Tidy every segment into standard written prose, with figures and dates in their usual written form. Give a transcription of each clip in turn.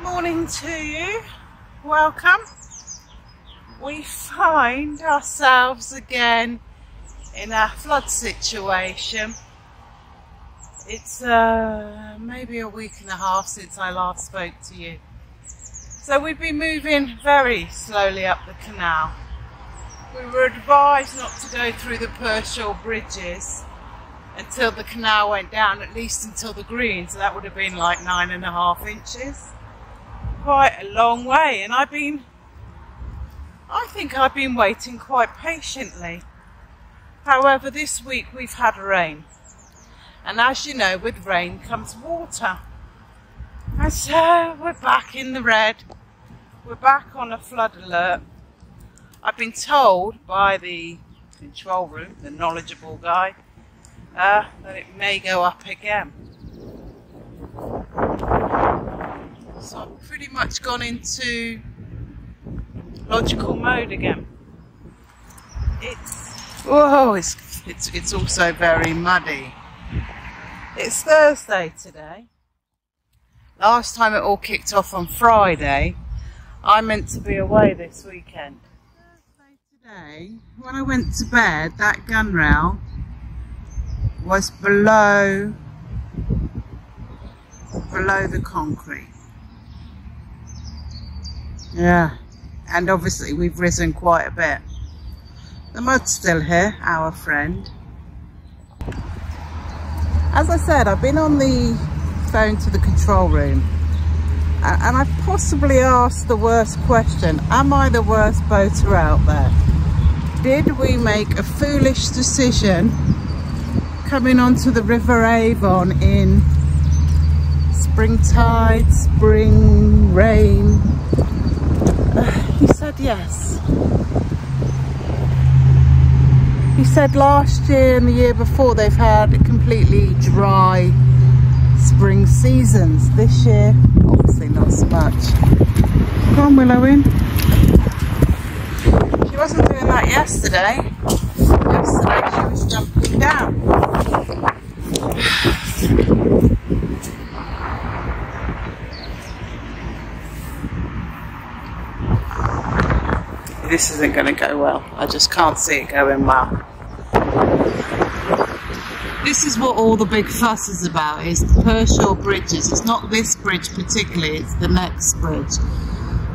Morning to you, welcome. We find ourselves again in a flood situation. It's maybe a week and a half since I last spoke to you. So we've been moving very slowly up the canal. We were advised not to go through the Pershore Bridges until the canal went down, at least until the green, so that would have been like 9.5 inches. Quite a long way, and I think I've been waiting quite patiently. However, this week we've had rain, and as you know, with rain comes water, and so we're back in the red. We're back on a flood alert. I've been told by the control room, the knowledgeable guy, that it may go up again. So I've pretty much gone into logical mode again. It's also very muddy. It's Thursday today. Last time it all kicked off on Friday. I'm meant to be away this weekend. Thursday today, when I went to bed, that gunrail was below the concrete. Yeah, and obviously we've risen quite a bit. The mud's still here, our friend. As I said, I've been on the phone to the control room, and I've possibly asked the worst question. Am I the worst boater out there? Did we make a foolish decision coming onto the River Avon in spring tide, spring rain? He said yes. He said last year and the year before they've had completely dry spring seasons. This year, obviously not so much. Come on, Willow in. She wasn't doing that yesterday. Yesterday she was jumping down. This isn't going to go well. I just can't see it going well. This is what all the big fuss is about, is the Pershore Bridges. It's not this bridge particularly, it's the next bridge.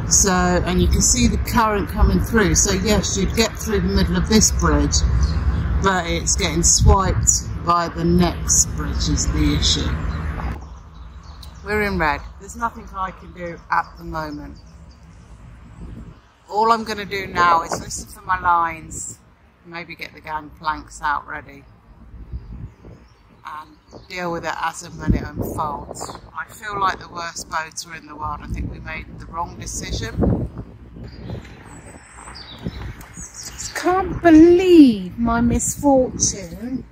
So, and you can see the current coming through. So yes, you'd get through the middle of this bridge, but it's getting swiped by the next bridge is the issue. We're in red. There's nothing I can do at the moment. All I'm going to do now is listen for my lines, maybe get the gangplanks out ready, and deal with it as and when it unfolds. I feel like the worst boater in the world. I think we made the wrong decision. Just can't believe my misfortune.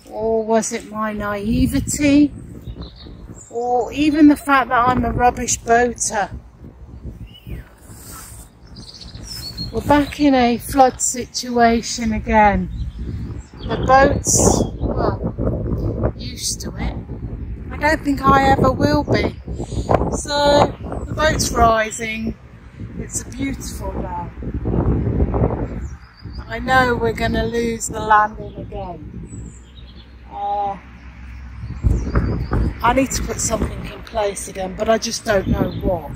Or was it my naivety? Or even the fact that I'm a rubbish boater. We're back in a flood situation again. The boat's, well, used to it. I don't think I ever will be. So, the boat's rising. It's a beautiful day. I know we're going to lose the landing again. I need to put something in place again, but I just don't know what.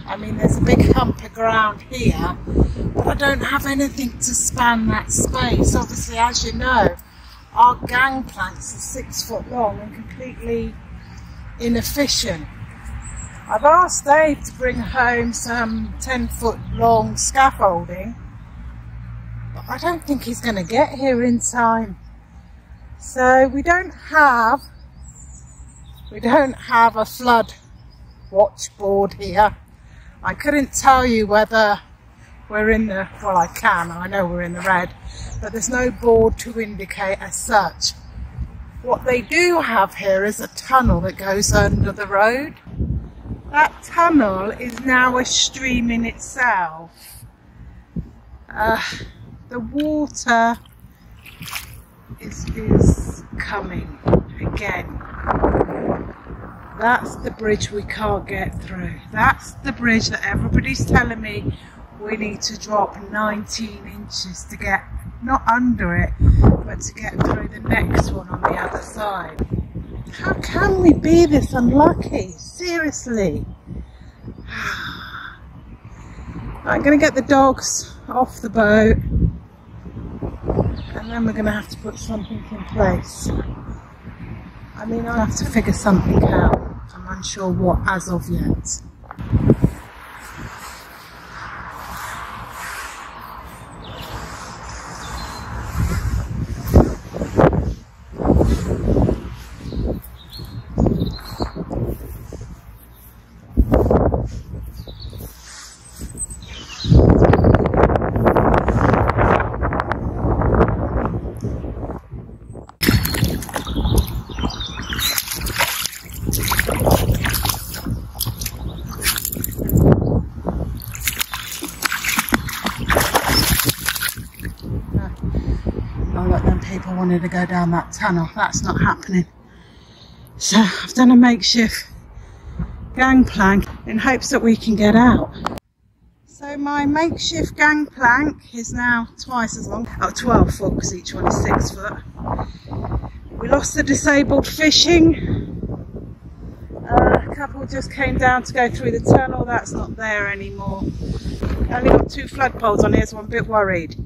I mean, there's a big hump of ground here, but I don't have anything to span that space. Obviously, as you know, our gangplanks are 6 foot long and completely inefficient. I've asked Dave to bring home some 10 foot long scaffolding, but I don't think he's going to get here in time. So we don't have a flood watch board here. I couldn't tell you whether we're in the, well, I know we're in the red, but there's no board to indicate as such. What they do have here is a tunnel that goes under the road. That tunnel is now a stream in itself. The water is coming again. That's the bridge we can't get through. That's the bridge that everybody's telling me we need to drop 19 inches to get, not under it, but to get through the next one on the other side. How can we be this unlucky? Seriously. I'm going to get the dogs off the boat, and then we're going to have to put something in place. I mean, I'll have to figure something out. I'm unsure what as of yet. People wanted to go down that tunnel. That's not happening. So I've done a makeshift gangplank in hopes that we can get out. So my makeshift gangplank is now twice as long. Oh, 12 foot because each one is 6 foot. We lost the disabled fishing. A couple just came down to go through the tunnel. That's not there anymore. Only got 2 flood poles on here, so I'm a bit worried.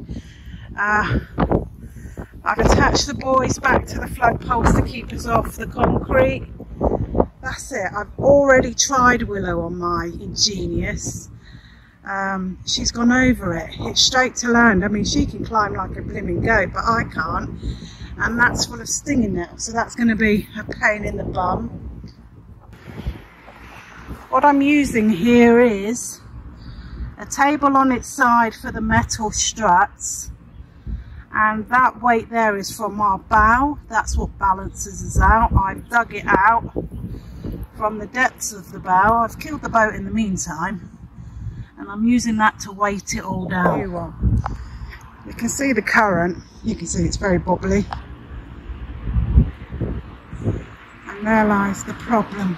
I've attached the buoys back to the flood poles to keep us off the concrete. That's it. I've already tried Willow on my Ingenious. She's gone over it. It's straight to land. I mean, she can climb like a blooming goat, but I can't. And that's full of stinging nettles, so that's going to be a pain in the bum. What I'm using here is a table on its side for the metal struts. And that weight there is from our bow. That's what balances us out. I've dug it out from the depths of the bow. I've killed the boat in the meantime, and I'm using that to weight it all down. You can see the current. You can see it's very bubbly. And there lies the problem.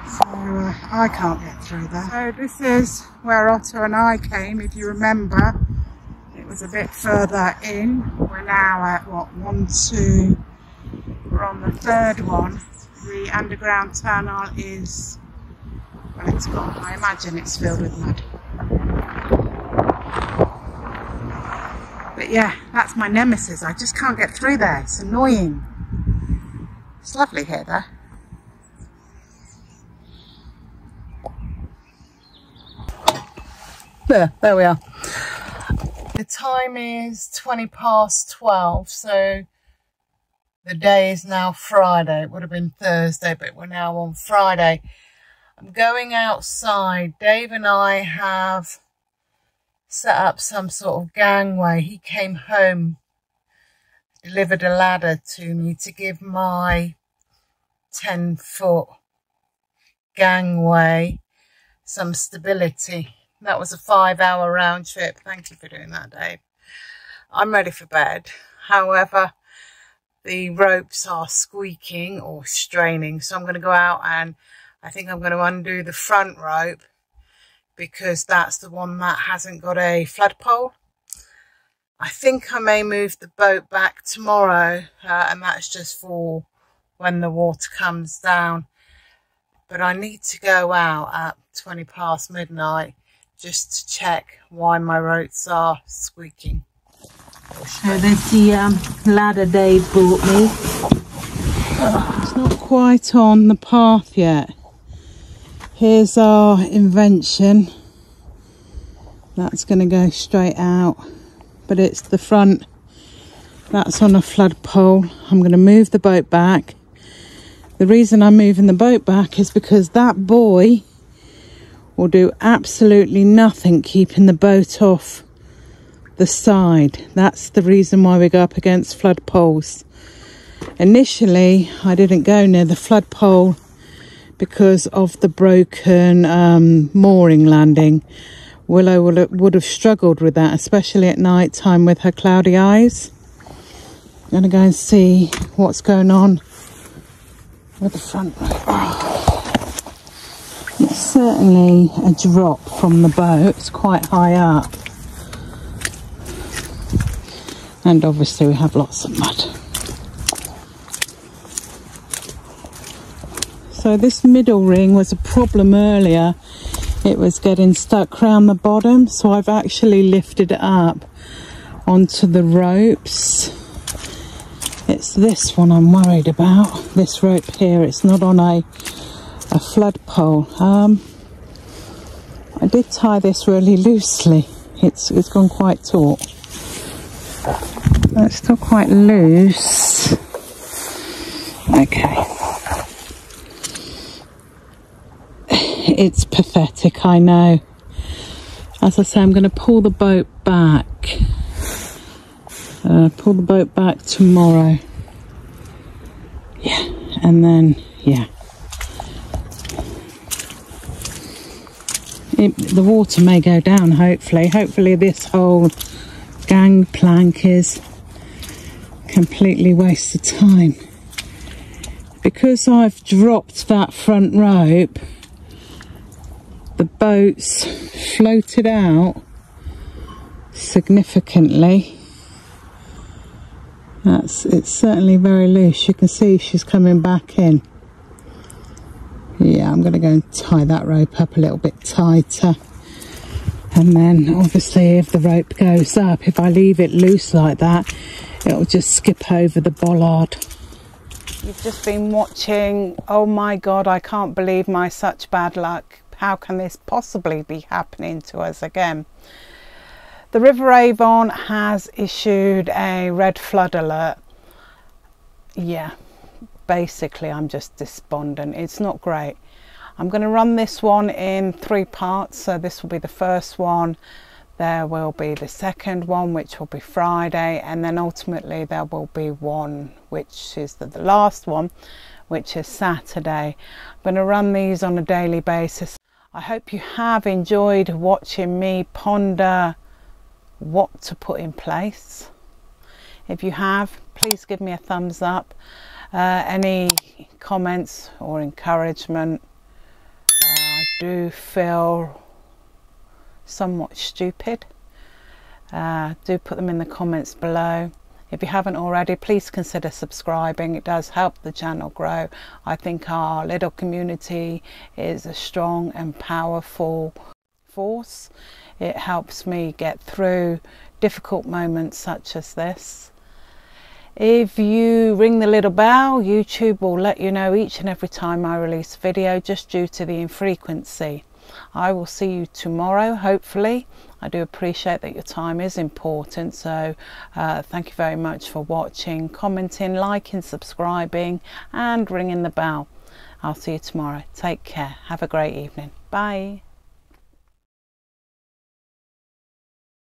So I can't get through there. So this is where Otter and I came, if you remember. It was a bit further in. We're now at what, 1, 2, we're on the 3rd one. The underground tunnel is, well, it's gone. I imagine it's filled with mud. But yeah, that's my nemesis. I just can't get through there. It's annoying. It's lovely here though. There we are. The time is 20 past 12, so the day is now Friday. It would have been Thursday, but we're now on Friday. I'm going outside. Dave and I have set up some sort of gangway. He came home, delivered a ladder to me to give my 10-foot gangway some stability. That was a 5-hour round trip. Thank you for doing that, Dave. I'm ready for bed. However, the ropes are squeaking or straining. So I'm going to go out and I think I'm going to undo the front rope because that's the one that hasn't got a flood pole. I think I may move the boat back tomorrow and that's just for when the water comes down. But I need to go out at 20 past midnight just to check why my ropes are squeaking. So there's the ladder Dave bought me. It's not quite on the path yet. Here's our invention. That's going to go straight out, but it's the front that's on a flood pole. I'm going to move the boat back. The reason I'm moving the boat back is because that buoy will do absolutely nothing keeping the boat off the side. That's the reason why we go up against flood poles. Initially, I didn't go near the flood pole because of the broken mooring landing. Willow would have struggled with that, especially at night time with her cloudy eyes. I'm going to go and see what's going on with the front rope. It's certainly a drop from the boat. It's quite high up. And obviously we have lots of mud. So this middle ring was a problem earlier. It was getting stuck around the bottom, so I've actually lifted it up onto the ropes. It's this one I'm worried about, this rope here. It's not on a flood pole. I did tie this really loosely. It's gone quite taut. It's still quite loose. Okay. It's pathetic, I know. As I say, I'm going to pull the boat back. Pull the boat back tomorrow. Yeah, and then, yeah. The water may go down, hopefully. Hopefully this whole gangplank is completely waste of time. Because I've dropped that front rope, the boat's floated out significantly. It's certainly very loose. You can see she's coming back in. Yeah, I'm going to go and tie that rope up a little bit tighter. And then obviously if the rope goes up, if I leave it loose like that, it'll just skip over the bollard. You've just been watching, oh my God, I can't believe my such bad luck. How can this possibly be happening to us again? The River Avon has issued a red flood alert. Yeah, basically I'm just despondent. It's not great. I'm going to run this one in 3 parts. So this will be the first one. There will be the second one, which will be Friday. And then ultimately there will be one, which is the last one, which is Saturday. I'm going to run these on a daily basis. I hope you have enjoyed watching me ponder what to put in place. If you have, please give me a thumbs up. Any comments or encouragement, I do feel somewhat stupid. Do put them in the comments below. If you haven't already, please consider subscribing. It does help the channel grow. I think our little community is a strong and powerful force. It helps me get through difficult moments such as this. If you ring the little bell, YouTube will let you know each and every time I release a video, just due to the infrequency. I will see you tomorrow, hopefully. I do appreciate that your time is important, so thank you very much for watching, commenting, liking, subscribing and ringing the bell. I'll see you tomorrow. Take care. Have a great evening. Bye.